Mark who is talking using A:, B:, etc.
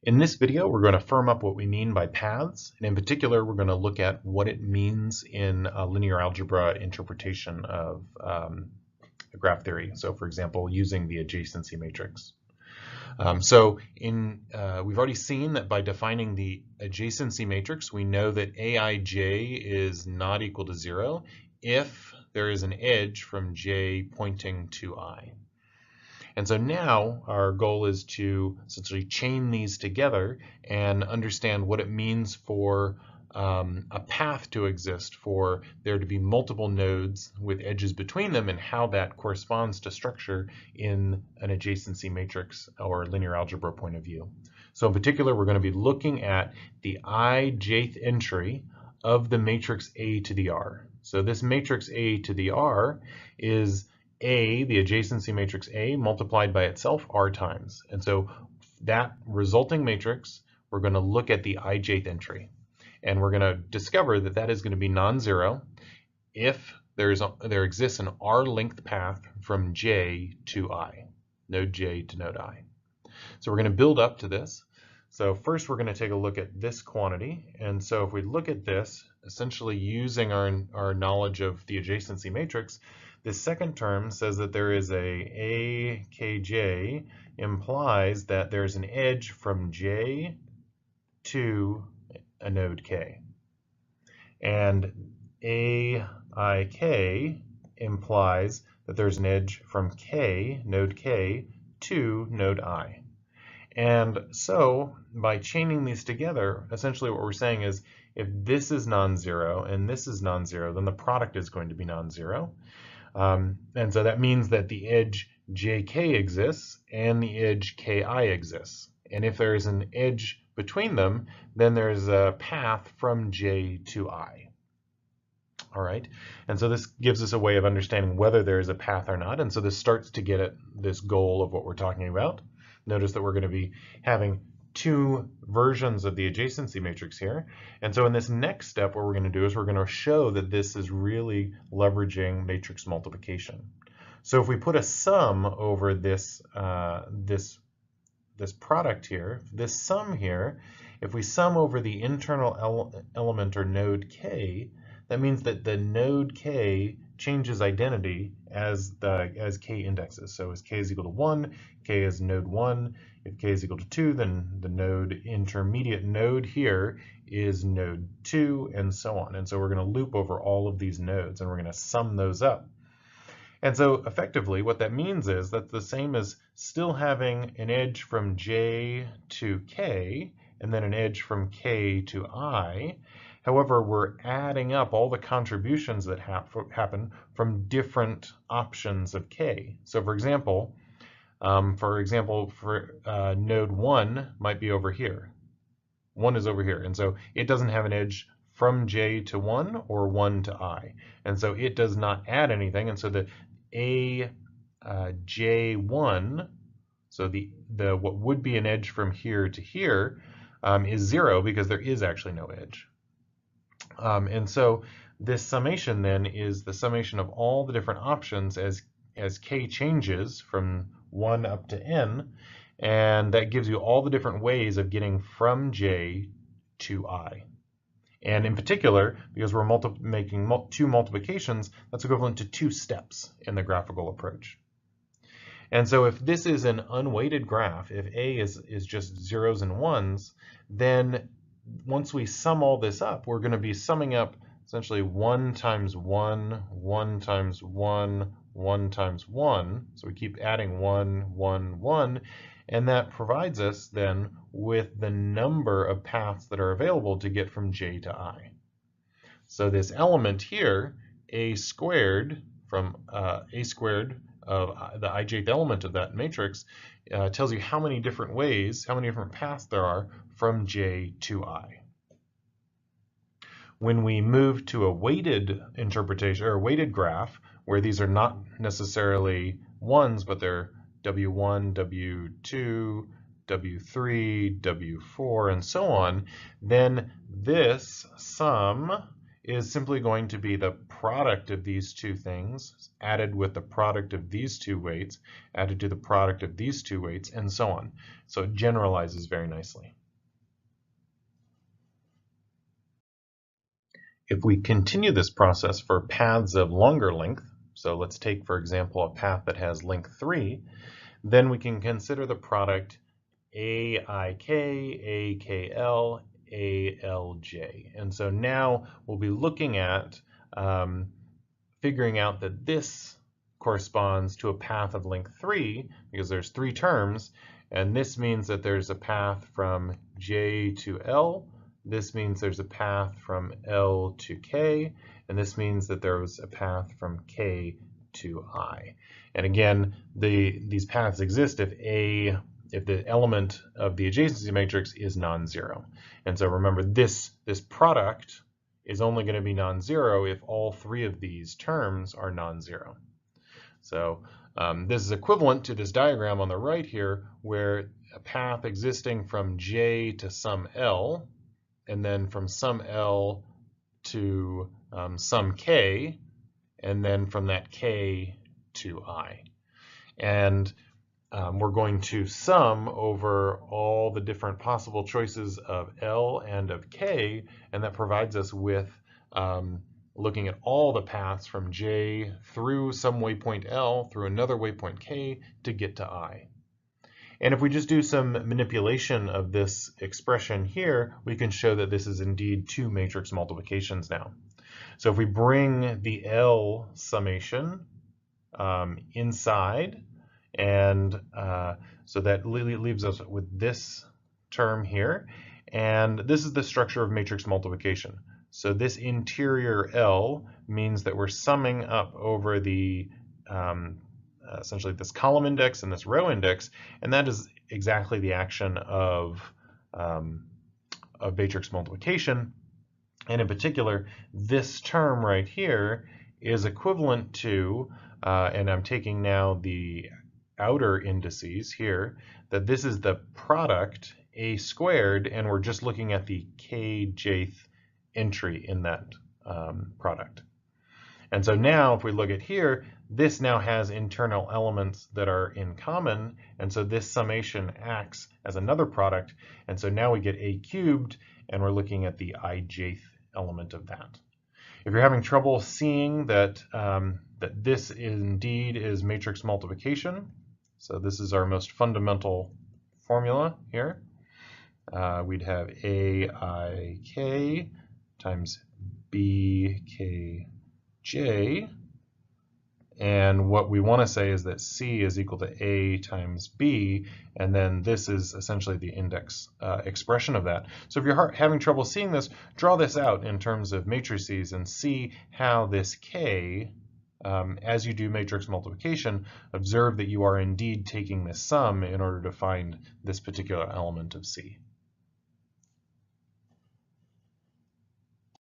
A: In this video, we're going to firm up what we mean by paths, and in particular, we're going to look at what it means in linear algebra interpretation of graph theory. So, for example, using the adjacency matrix. We've already seen that by defining the adjacency matrix, we know that Aij is not equal to 0 if there is an edge from j pointing to I. And so now our goal is to essentially chain these together and understand what it means for a path to exist, for there to be multiple nodes with edges between them, and how that corresponds to structure in an adjacency matrix or linear algebra point of view. So in particular, we're going to be looking at the ijth entry of the matrix A to the R. So this matrix A to the R is A, the adjacency matrix A, multiplied by itself R times. And so that resulting matrix, we're going to look at the ijth entry. And we're going to discover that that is going to be non-zero if there exists an R-length path from J to I, node J to node I. So we're going to build up to this. So first we're going to take a look at this quantity. And so if we look at this, essentially using our knowledge of the adjacency matrix, this second term says that there is a kj implies that there's an edge from J to a node K. And aik implies that there's an edge from K, node K, to node I. And so by chaining these together, essentially what we're saying is if this is non-zero and this is non-zero, then the product is going to be non-zero. And so that means that the edge jk exists and the edge ki exists. And if there is an edge between them, then there's a path from j to I. All right, and so this gives us a way of understanding whether there is a path or not. And so this starts to get at this goal of what we're talking about. Notice that we're going to be having two versions of the adjacency matrix here. And so in this next step, what we're going to do is we're going to show that this is really leveraging matrix multiplication. So if we put a sum over this product here, this sum here, if we sum over the internal element or node k, that means that the node k changes identity as k indexes. So as k is equal to 1, k is node 1. If k is equal to 2, then the intermediate node here is node 2, and so on. And so we're going to loop over all of these nodes, and we're going to sum those up. And so effectively what that means is that's the same as still having an edge from j to k, and then an edge from k to I. However, we're adding up all the contributions that happen from different options of k. So for example, node 1 might be over here. 1 is over here, and so it doesn't have an edge from j to 1 or 1 to I. And so it does not add anything, and so the j1, so the what would be an edge from here to here, is 0 because there is actually no edge. And so this summation then is the summation of all the different options as k changes from 1 up to n, and that gives you all the different ways of getting from j to I. And in particular, because we're making two multiplications, that's equivalent to 2 steps in the graphical approach. And so if this is an unweighted graph, if A is just zeros and ones, then once we sum all this up, we're going to be summing up essentially 1 times 1, 1 times 1, 1 times 1. So we keep adding 1, 1, 1. And that provides us then with the number of paths that are available to get from j to I. So this element here, a squared, from a squared of the ijth element of that matrix, tells you how many different ways, how many different paths there are from j to I. When we move to a weighted interpretation, or a weighted graph, where these are not necessarily ones, but they're W1, W2, W3, W4, and so on, then this sum is simply going to be the product of these two things added with the product of these two weights, added to the product of these two weights, and so on. So it generalizes very nicely. If we continue this process for paths of longer length, so let's take, for example, a path that has length 3, then we can consider the product AIK, AKL, ALJ. And so now we'll be looking at figuring out that this corresponds to a path of length 3, because there's 3 terms, and this means that there's a path from J to L. This means there's a path from L to K, and this means that there was a path from K to I. And again, these paths exist if the element of the adjacency matrix is non-zero. And so remember, this product is only going to be non-zero if all 3 of these terms are non-zero. So this is equivalent to this diagram on the right here, where a path existing from J to some L, and then from some L to some K, and then from that K to I. And we're going to sum over all the different possible choices of L and of K, and that provides us with looking at all the paths from J through some waypoint L, through another waypoint K, to get to I. And if we just do some manipulation of this expression here, we can show that this is indeed 2 matrix multiplications now. So if we bring the L summation inside, and so that leaves us with this term here, and this is the structure of matrix multiplication. So this interior L means that we're summing up over the essentially this column index and this row index, and that is exactly the action of matrix multiplication. And in particular, this term right here is equivalent to, and I'm taking now the outer indices here, that this is the product A squared, and we're just looking at the kjth entry in that product. And so now if we look at here, this now has internal elements that are in common, and so this summation acts as another product, and so now we get A cubed, and we're looking at the ijth element of that. If you're having trouble seeing that, that this indeed is matrix multiplication, so this is our most fundamental formula here, we'd have AIK times BKJ, and what we want to say is that C is equal to A times B, and then this is essentially the index expression of that. So if you're having trouble seeing this, draw this out in terms of matrices and see how this K, as you do matrix multiplication, observe that you are indeed taking this sum in order to find this particular element of C.